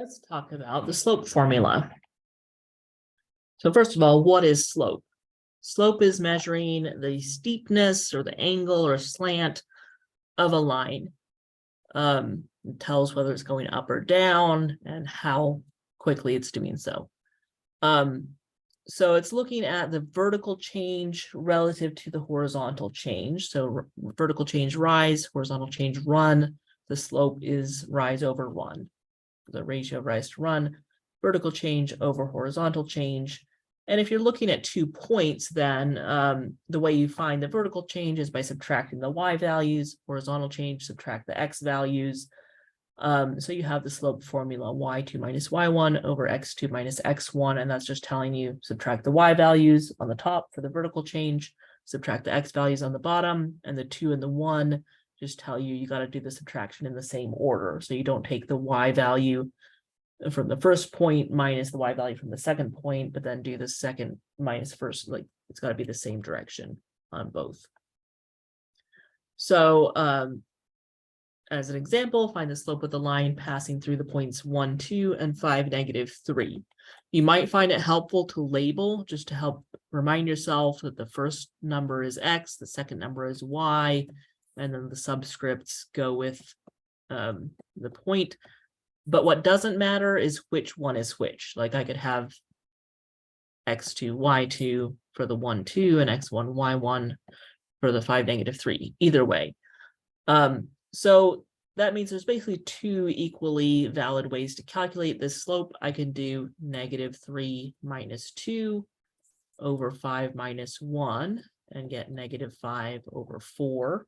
Let's talk about the slope formula. So first of all, what is slope? Slope is measuring the steepness or the angle or slant of a line. It tells whether it's going up or down and how quickly it's doing so. So it's looking at the vertical change relative to the horizontal change. So vertical change rise, horizontal change run. The slope is rise over run. The ratio of rise to run, vertical change over horizontal change. And if you're looking at 2 points, then the way you find the vertical change is by subtracting the y values, horizontal change, subtract the x values. So you have the slope formula y2 minus y1 over x2 minus x1, and that's just telling you subtract the y values on the top for the vertical change, subtract the x values on the bottom, and the 2 and the 1 just tell you got to do the subtraction in the same order. So you don't take the y value from the first point minus the y value from the second point, but then do the second minus first. Like it's got to be the same direction on both. So as an example, find the slope of the line passing through the points 1, 2, and 5, -3. You might find it helpful to label just to help remind yourself that the first number is x, the second number is y, and then the subscripts go with the point. But what doesn't matter is which one is which. Like I could have x2, y2 for the 1, 2, and x1, y1 for the 5, -3. Either way. So that means there's basically 2 equally valid ways to calculate this slope. I can do -3 minus 2 over 5 minus 1 and get -5 over 4.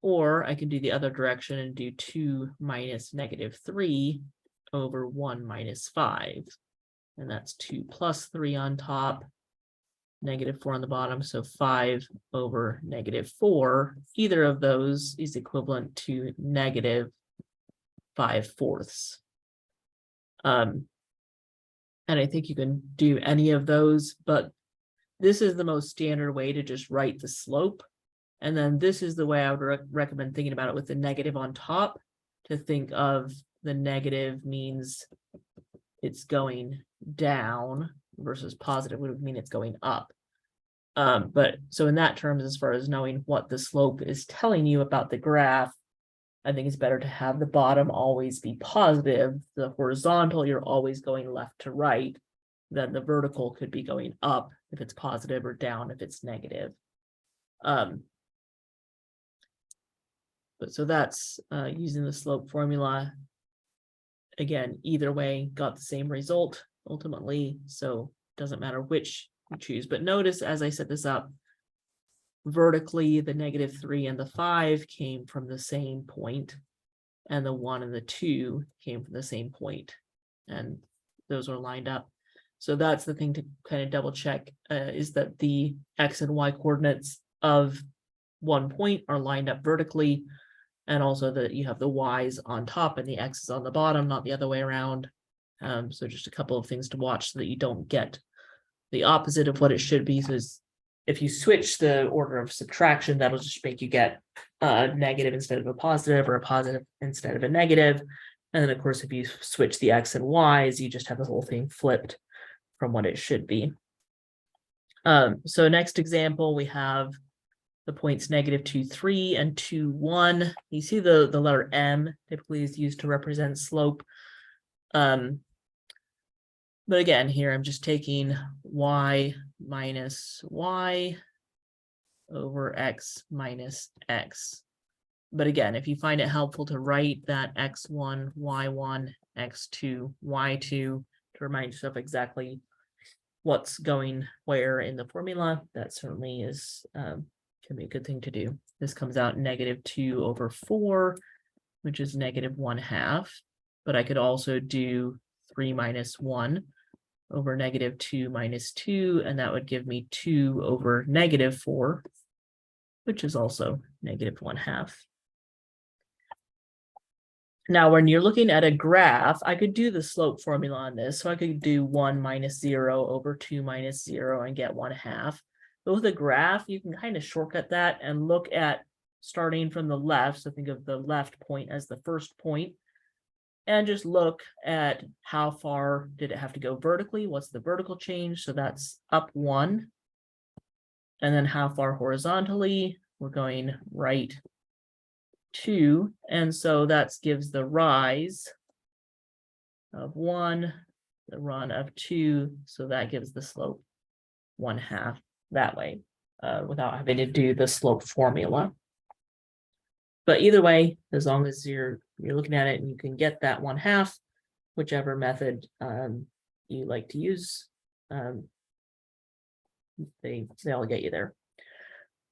Or I can do the other direction and do 2 minus -3 over 1 minus 5. And that's 2 plus 3 on top, -4 on the bottom, so 5 over -4. Either of those is equivalent to -5/4. And I think you can do any of those, but this is the most standard way to just write the slope. And then this is the way I would recommend thinking about it with the negative on top, to think of the negative means it's going down versus positive would mean it's going up. But so in that terms, as far as knowing what the slope is telling you about the graph, I think it's better to have the bottom always be positive. The horizontal, you're always going left to right. Then the vertical could be going up if it's positive or down if it's negative. But so that's using the slope formula. Again, either way, got the same result ultimately. So it doesn't matter which you choose. But notice as I set this up, vertically, the -3 and the 5 came from the same point, and the 1 and the 2 came from the same point, and those are lined up. So that's the thing to kind of double check, is that the x and y coordinates of one point are lined up vertically, and also that you have the y's on top and the x's on the bottom, not the other way around. So just a couple of things to watch so that you don't get the opposite of what it should be. So if you switch the order of subtraction, that'll just make you get a negative instead of a positive, or a positive instead of a negative. And then of course, if you switch the x and y's, you just have the whole thing flipped from what it should be. So next example, we have the points -2, 3 and 2, 1. You see the letter M typically is used to represent slope. But again, here I'm just taking y minus y over x minus x. But again, if you find it helpful to write that x1, y1, x2, y2 to remind yourself exactly what's going where in the formula, that certainly is can be a good thing to do. This comes out -2 over 4, which is -1/2. But I could also do 3 minus 1 over -2 minus 2, and that would give me 2 over -4, which is also -1/2. Now, when you're looking at a graph, I could do the slope formula on this. So I could do 1 minus 0 over 2 minus 0 and get 1/2. But with a graph, you can kind of shortcut that and look at starting from the left. So think of the left point as the first point, and just look at how far did it have to go vertically? What's the vertical change? So that's up 1. And then how far horizontally? We're going right 2. And so that gives the rise of 1, the run of 2. So that gives the slope 1/2 that way, without having to do the slope formula. But either way, as long as you're looking at it and you can get that 1/2, whichever method you like to use, they all get you there.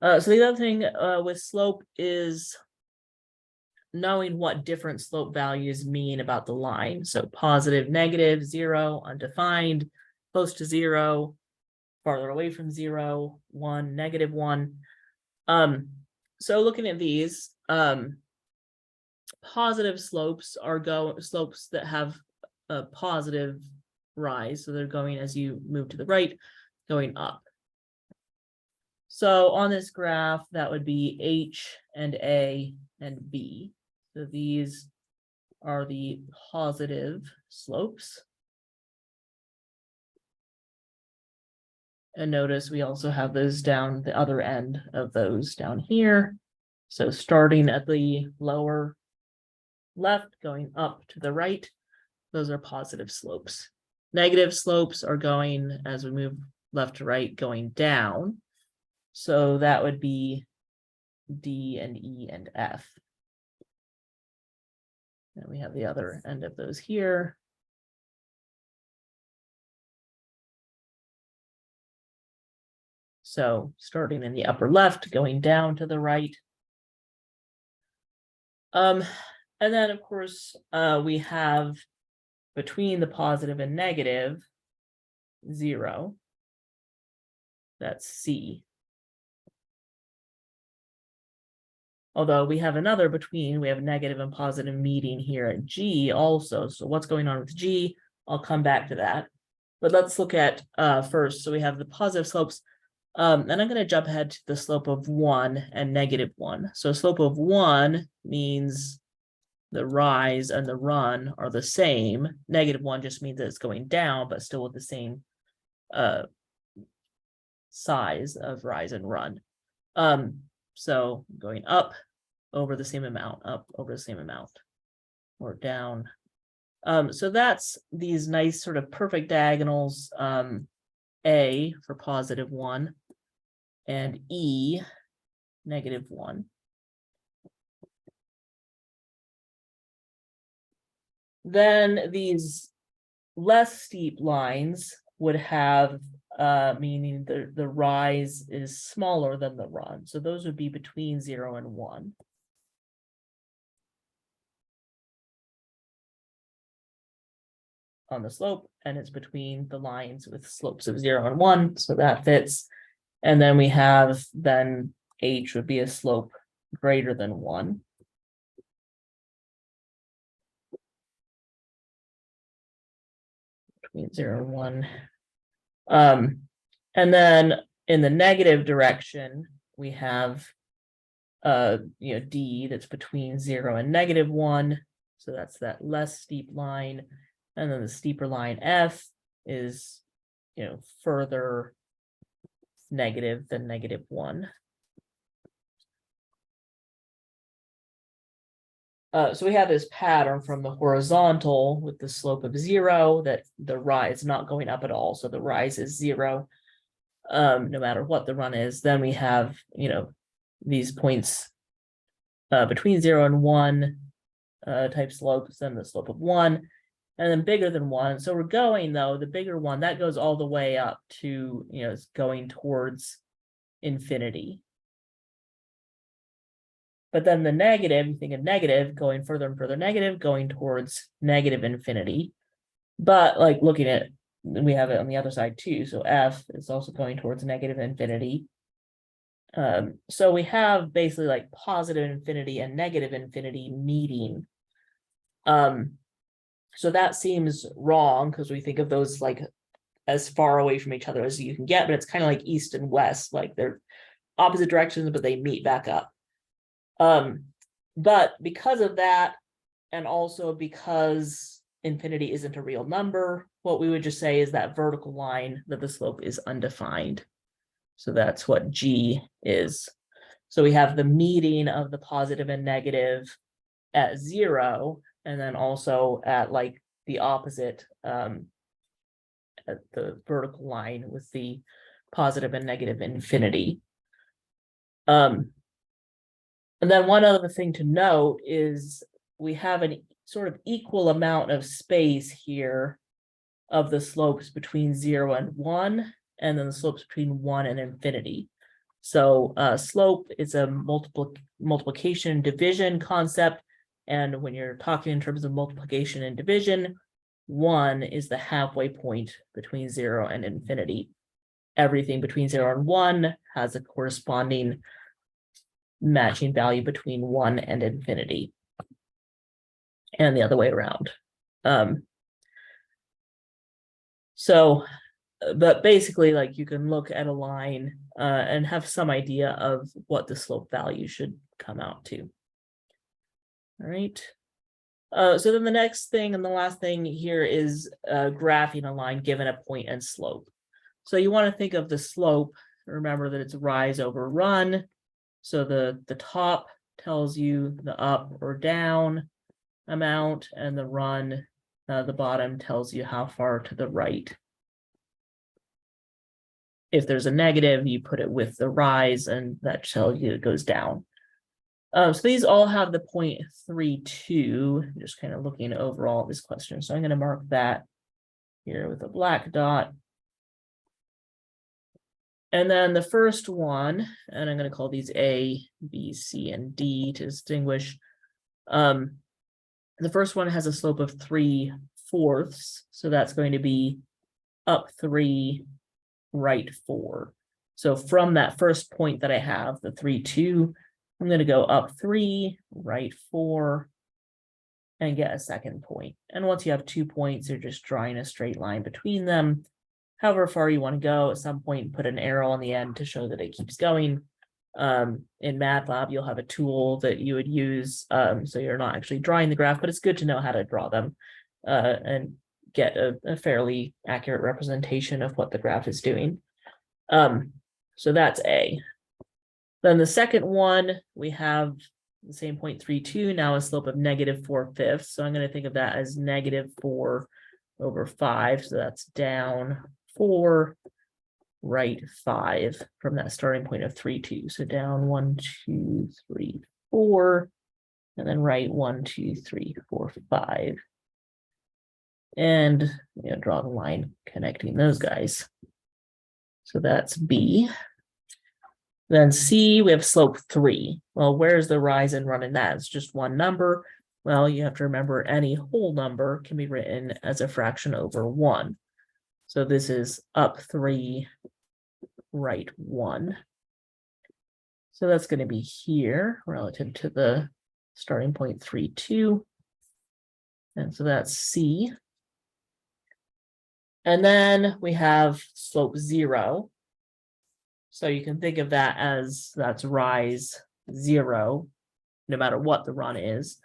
So the other thing with slope is knowing what different slope values mean about the line. So positive, negative, 0, undefined, close to 0, farther away from 0, 1, -1. So looking at these, positive slopes are slopes that have a positive rise. So they're going as you move to the right, going up. So on this graph, that would be H and A and B. So these are the positive slopes. And notice we also have those down the other end of those down here. So starting at the lower left, going up to the right, those are positive slopes. Negative slopes are going, as we move left to right, going down. So that would be D and E and F. And we have the other end of those here. So starting in the upper left, going down to the right. And then of course, we have between the positive and negative 0. That's C. Although we have another between, we have negative and positive meeting here at G also. So what's going on with G? I'll come back to that. But let's look at first. So we have the positive slopes. And I'm going to jump ahead to the slope of 1 and -1. So slope of 1 means the rise and the run are the same. -1 just means that it's going down, but still with the same size of rise and run. So going up over the same amount, up over the same amount, or down. So that's these nice sort of perfect diagonals, A for +1 and E -1. Then these less steep lines would have meaning the rise is smaller than the run. So those would be between 0 and 1. On the slope, and it's between the lines with slopes of 0 and 1. So that fits. And then we have H would be a slope greater than 1. Between 0 and 1. And then in the negative direction, we have D that's between 0 and -1. So that's that less steep line. And then the steeper line F is further negative than -1. So we have this pattern from the horizontal with the slope of 0 that the rise is not going up at all. So the rise is 0, no matter what the run is. Then we have, these points between 0 and 1 type slopes, then the slope of 1, and then bigger than 1. So we're going, though, the bigger one, that goes all the way up to, it's going towards infinity. But then the negative, you think of negative, going further and further negative, going towards negative infinity. But like looking at, we have it on the other side too. So F is also going towards negative infinity. So we have basically like positive infinity and negative infinity meeting. So that seems wrong because we think of those like as far away from each other as you can get, but it's kind of like east and west, like they're opposite directions, but they meet back up. But because of that, And also because infinity isn't a real number, what we would just say is that vertical line that the slope is undefined. So that's what G is. So we have the meeting of the positive and negative at 0, and then also at like the opposite, at the vertical line with the positive and negative infinity. And then one other thing to note is we have an sort of equal amount of space here of the slopes between 0 and 1, and then the slopes between 1 and infinity. So slope is a multiplication division concept. And when you're talking in terms of multiplication and division, 1 is the halfway point between 0 and infinity. Everything between 0 and 1 has a corresponding matching value between 1 and infinity. And the other way around. But basically, like, you can look at a line and have some idea of what the slope value should come out to. All right. So then the next thing and the last thing here is graphing a line given a point and slope. So you want to think of the slope. Remember that it's rise over run. So the top tells you the up or down amount, and the run, the bottom tells you how far to the right. If there's a negative, you put it with the rise, and that tells you it goes down. So these all have the 0.32. Just kind of looking overall at this question. So I'm going to mark that here with a black dot. And then the first one, and I'm going to call these A, B, C, and D to distinguish. The first one has a slope of 3/4. So that's going to be up 3, right 4. So from that first point that I have, the 3, 2, I'm going to go up 3, right 4, and get a second point. And once you have 2 points, you're just drawing a straight line between them. However far you want to go, at some point, put an arrow on the end to show that it keeps going. In MATLAB, you'll have a tool that you would use, so you're not actually drawing the graph, but it's good to know how to draw them and get a fairly accurate representation of what the graph is doing. So that's A. Then the second one, we have the same 0.32, now a slope of -4/5. So I'm going to think of that as -4/5. So that's down 4, right 5 from that starting point of 3, 2. So down 1, 2, 3, 4, and then right 1, 2, 3, 4, 5. And draw the line connecting those guys. So that's B. Then C, we have slope 3. Well, where's the rise and run in that? It's just one number. Well, you have to remember any whole number can be written as a fraction over 1. So this is up 3, right 1. So that's going to be here relative to the starting point 3, 2. And so that's C. And then we have slope 0. So you can think of that as that's rise 0, no matter what the run is.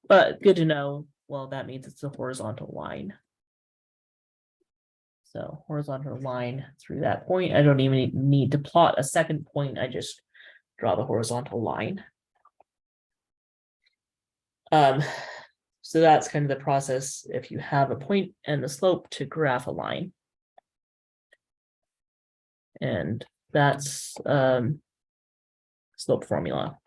But good to know, well, that means it's a horizontal line. So horizontal line through that point. I don't even need to plot a second point. I just draw the horizontal line. So that's kind of the process if you have a point and the slope to graph a line. And that's slope formula.